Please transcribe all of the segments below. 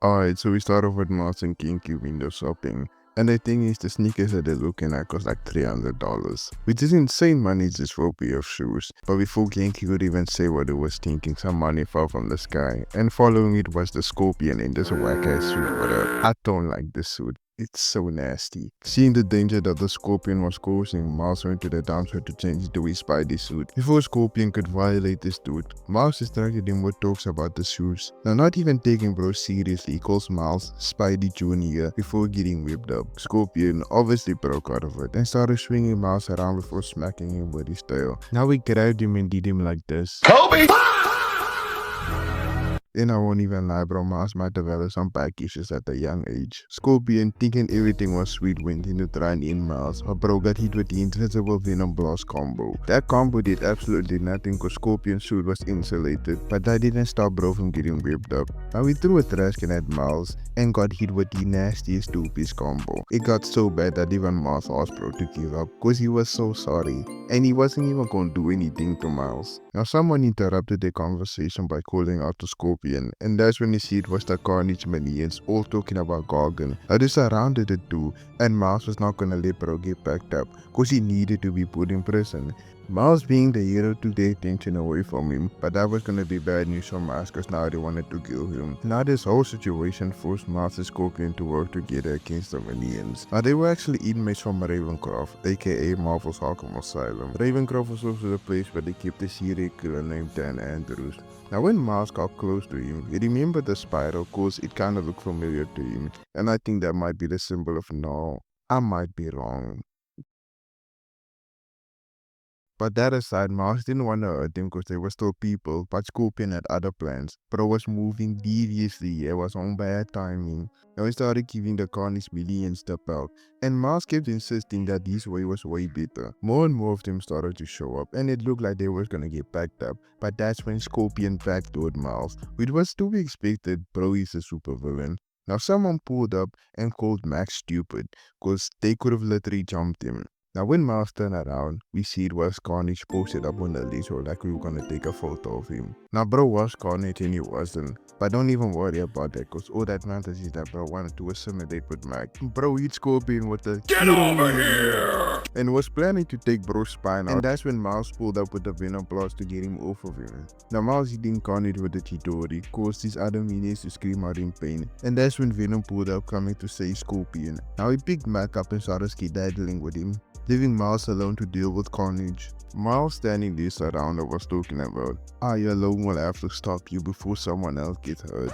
Alright, so we start off with Miles and Kinky window shopping. And the thing is, the sneakers that they're looking at cost like $300, which is insane money just for a pair of shoes. But before Genki could even say what he was thinking, some money fell from the sky. And following it was the scorpion in this whack-ass suit. But I don't like this suit. It's so nasty. Seeing the danger that the scorpion was causing, Miles went to the dumpster to change into his Spidey suit. Before Scorpion could violate this dude, Miles distracted him with talks about the shoes. Now, not even taking bro seriously, he calls Miles Spidey Jr. before getting whipped up. Scorpion obviously broke out of it and started swinging Miles around before smacking him with his tail. Now he grabbed him and did him like this. Kobe! And I won't even lie, bro, Miles might develop some back issues at a young age. Scorpion, thinking everything was sweet, went in to try and end Miles, but bro got hit with the invisible Venom Blast combo. That combo did absolutely nothing cause Scorpion's suit was insulated, but that didn't stop bro from getting whipped up. Now he threw a trash can at Miles and got hit with the nastiest two-piece combo. It got so bad that even Miles asked bro to give up cause he was so sorry, and he wasn't even gonna do anything to Miles. Now someone interrupted the conversation by calling out to Scorpion, and that's when you see it was the Carnage minions all talking about Gargan. Now they surrounded the two, and Miles was not gonna let bro get backed up cause he needed to be put in prison. Miles being the hero took the attention away from him, but that was gonna be bad news for Miles cause now they wanted to kill him. Now this whole situation forced Miles and Scorpion to work together against the minions. Now they were actually inmates from Ravencroft, aka Marvel's Arkham Asylum. Ravencroft was also the place where they kept a serial killer named Dan Andrews. Now when Miles got close to him, he remembered the spiral cause it kinda looked familiar to him, and I think that might be the symbol of no. I might be wrong. But that aside, Miles didn't want to hurt them because they were still people, but Scorpion had other plans. Bro was moving deviously, it was on bad timing. Now he started giving the Carnage millions the belt, and Miles kept insisting that his way was way better. More and more of them started to show up, and it looked like they were gonna get backed up, but that's when Scorpion backdoored Miles, which was to be expected. Bro is a supervillain. Now someone pulled up and called Max stupid, cause they could have literally jumped him. Now when Miles turned around, we see it was Carnage posted up on the list or like we were gonna take a photo of him. Now bro was Carnage and he wasn't, but don't even worry about that cause all that matters is that bro wanted to assimilate with Mac. Bro hit Scorpion with the Get over here! and was planning to take bro's spine out, and that's when Miles pulled up with the Venom Blast to get him off of him. Now Miles hitting Carnage with the Chidori caused his other minions to scream out in pain, and that's when Venom pulled up coming to save Scorpion. Now he picked Mac up and started skedaddling with him, leaving Miles alone to deal with Carnage. Miles standing there surrounded was talking about, I alone will have to stop you before someone else gets hurt.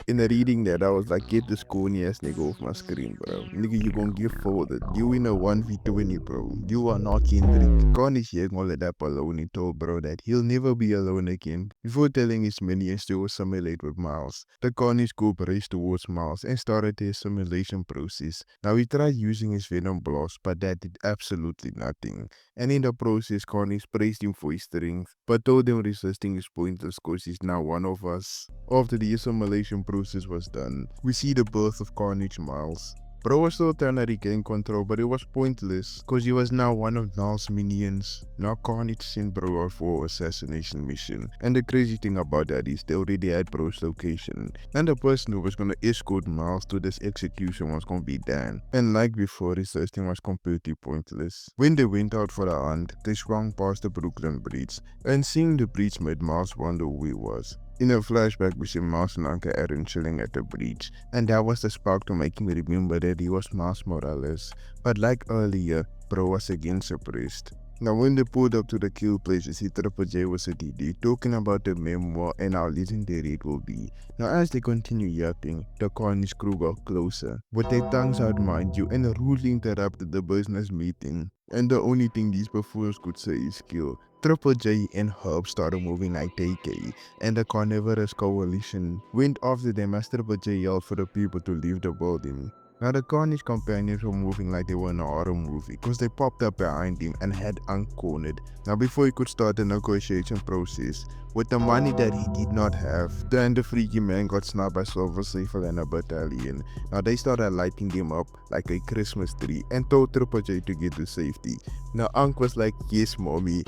In the reading that, I was like, get this corny ass nigga off my screen, bro. Nigga, you gon' get folded. You in a 1v20, bro. You are not Kendrick. Carnage here gonna let that alone and told bro that he'll never be alone again. Before telling his minions to assimilate with Miles, the Carnage group raced towards Miles and started the assimilation process. Now he tried using his Venom Blast, but that did absolutely nothing. And in the process, Carnage praised him for his strength, but told him resisting is pointless cause he's now one of us. After the assimilation process was done, we see the birth of Carnage Miles. Bro was still trying to regain control, but it was pointless cause he was now one of Niles' minions. Now Carnage sent Bro out for assassination mission, and the crazy thing about that is they already had Bro's location, and the person who was gonna escort Miles to this execution was gonna be Dan. And like before, his searching was completely pointless. When they went out for the hunt, they swung past the Brooklyn Bridge, and seeing the bridge made Miles wonder who he was. In a flashback, we see Miles and Uncle Aaron chilling at the bridge, and that was the spark to make me remember that he was Miles Morales. But like earlier, Bro was again suppressed. Now when they pulled up to the kill place, we see Triple J was a DD talking about the memoir and how legendary it will be. Now as they continue yapping, the Carnage crew got closer, with their tongues out mind you, and rudely interrupted the business meeting. And the only thing these buffoons could say is kill. Triple J and Herb started moving like TK, and the Carnivorous Coalition went after them as Triple J yelled for the people to leave the building. Now the Carnage companions were moving like they were in a horror movie because they popped up behind him and had Unk cornered. Now before he could start the negotiation process, with the money that he did not have, then the freaky man got snapped by Silver Sable and a battalion. Now they started lighting them up like a Christmas tree and told Triple J to get to safety. Now Unk was like, yes mommy.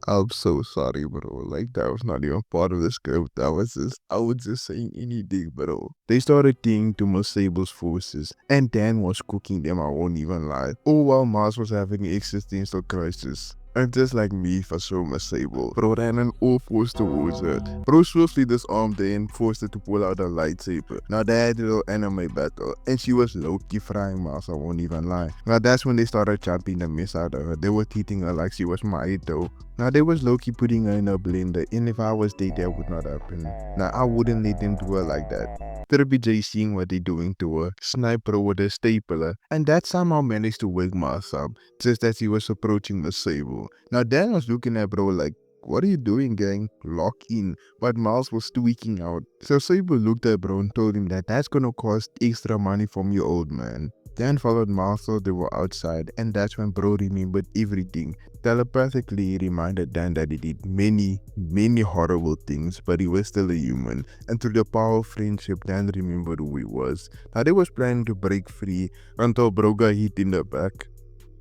I'm so sorry, bro. Like, that was not even part of the script. I was just saying anything, bro. They started taking to Sable's forces, and Dan was cooking them, I won't even lie. All while Mars was having an existential crisis. And just like me, for so Sable, bro ran on all fours towards her. Bro swiftly disarmed her and forced her to pull out a lightsaber. Now they had a little anime battle, and she was low-key frying Mars, I won't even lie. Now that's when they started chopping the mess out of her. They were treating her like she was Maito. Now they was low-key putting her in a blender, and if I was there, that would not happen. Now I wouldn't let them do her like that. Triple J seeing what they doing to her, sniper with a stapler, and that somehow managed to wake Mars up, just as he was approaching the Sable. Now Dan was looking at bro like, what are you doing, gang? Lock in. But Miles was tweaking out. So Sable looked at bro and told him that that's gonna cost extra money from your old man. Dan followed Miles till they were outside, and that's when bro remembered everything. Telepathically, he reminded Dan that he did many horrible things, but he was still a human. And through the power of friendship, Dan remembered who he was. Now they was planning to break free until bro got hit in the back.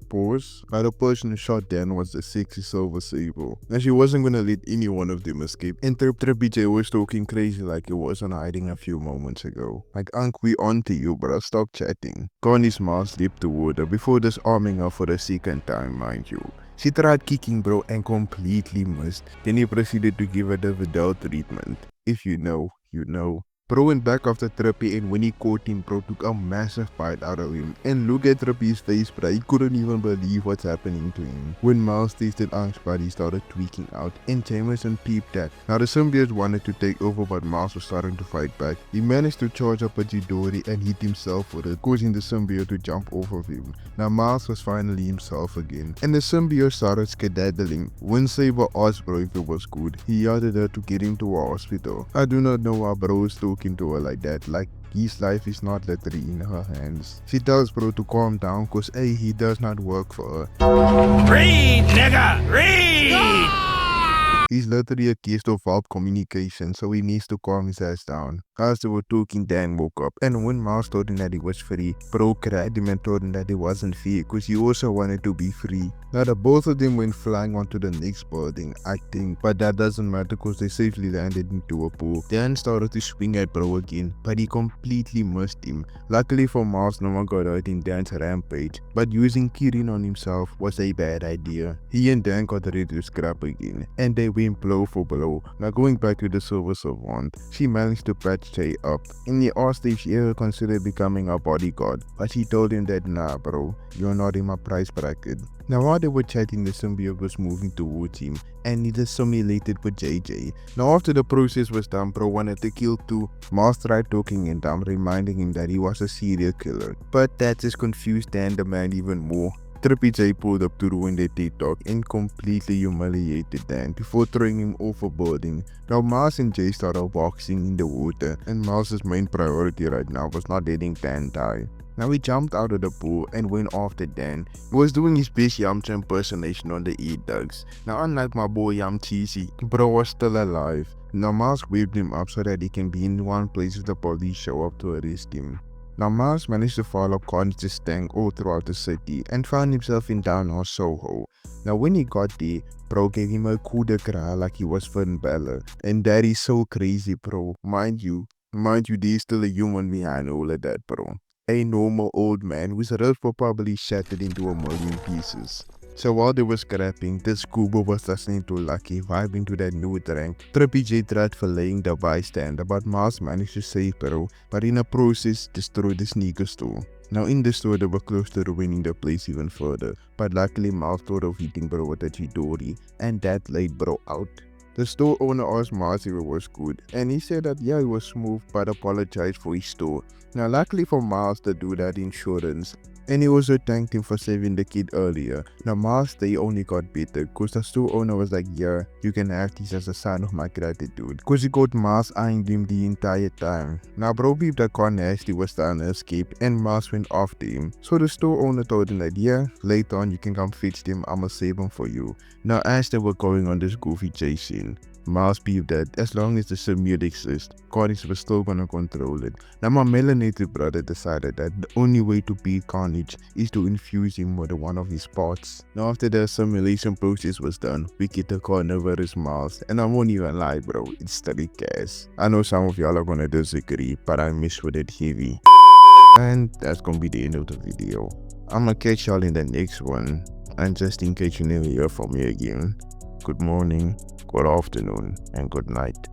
Pause. Now the person who shot Dan was the sexy Silver Sable, and she wasn't gonna let any one of them escape. And Triple J was talking crazy like he wasn't hiding a few moments ago. Like, Unc, we on to you, bro, stop chatting. Connie's Mars leaped toward her before disarming her for the second time, mind you. She tried kicking bro and completely missed. Then he proceeded to give her the Vidal treatment. If you know, you know. Bro went back after Trippy, and when he caught him, bro took a massive bite out of him. And look at Trippy's face, bro, he couldn't even believe what's happening to him. When Miles tasted Ank's body, he started tweaking out, and Jameson peeped that. Now the symbiote wanted to take over, but Miles was starting to fight back. He managed to charge up a Jidori and hit himself with it, causing the symbiote to jump off of him. Now Miles was finally himself again, and the symbiote started skedaddling. When Saber asked bro if it was good, he ordered her to get him to a hospital. I do not know why bro was talking to her like that, like his life is not literally in her hands. She tells bro to calm down cause he does not work for her. Read, nigga! Read! He's literally a case of valve communication, so he needs to calm his ass down. As they were talking, Dan woke up, and when Miles told him that he was free, bro cried him and told him that he wasn't fair because he also wanted to be free. Now the both of them went flying onto the next building, I think, but that doesn't matter because they safely landed into a pool. Dan started to swing at bro again, but he completely missed him. Luckily for Miles, no one got hurt in Dan's rampage, but using Kirin on himself was a bad idea. He and Dan got ready to scrap again, and they went blow for blow. Now going back to the Silver Savant, she managed to patch Jay up, and he asked if she ever considered becoming a bodyguard, but she told him that nah bro, you're not in my price bracket. Now while they were chatting, the symbiote was moving towards him, and he just simulated with JJ. Now after the process was done, bro wanted to kill too. Miles tried talking him down, reminding him that he was a serial killer, but that just confused Dan the man even more. Trippy J pulled up to ruin their TikTok and completely humiliated Dan before throwing him off a building. Now Miles and Jay started boxing in the water, and Miles' main priority right now was not letting Dan die. Now he jumped out of the pool and went after Dan. He was doing his best Yamcha impersonation on the E-Dugs. Now unlike my boy Yam Cheesy, bro was still alive. Now Miles waved him up so that he can be in one place if the police show up to arrest him. Now Miles managed to follow Carnage's tank all throughout the city and found himself in downtown Soho. Now when he got there, bro gave him a coup de grace like he was Finn Balor. And that is so crazy, bro. Mind you, there's still a human behind all of that, bro. A normal old man whose ribs were probably shattered into a million pieces. So while they were scrapping, this scuba was listening to Lucky vibing to that new drink. Trippy J tried filleting the bystander, but Miles managed to save bro, but in the process destroyed the sneaker store. Now in the store they were close to ruining the place even further, but luckily Miles thought of hitting bro with a Chidori, and that laid bro out. The store owner asked Miles if it was good, and he said that yeah, it was smooth but apologized for his store. Now luckily for Miles, the dude had insurance, and he also thanked him for saving the kid earlier. Now Miles, they only got better cause the store owner was like, yeah, you can have this as a sign of my gratitude, cause he got Miles eyeing him the entire time. Now bro beeped that Carnage was trying to escape, and Miles went after him. So the store owner told him that yeah, later on you can come fetch them, I'ma save them for you. Now as they were going on this goofy chase scene, Miles peeped that as long as the symbiote exists, Carnage was still gonna control it. Now my melanated brother decided that the only way to beat Carnage Carnage is to infuse him with one of his parts. Now after the assimilation process was done, we get the carnivorous Miles, and I won't even lie bro, it's steady gas. I know some of y'all are gonna disagree, but I mess with it heavy. And that's gonna be the end of the video. I'ma catch y'all in the next one, and just in case you never hear from me again, good morning, good afternoon, and good night.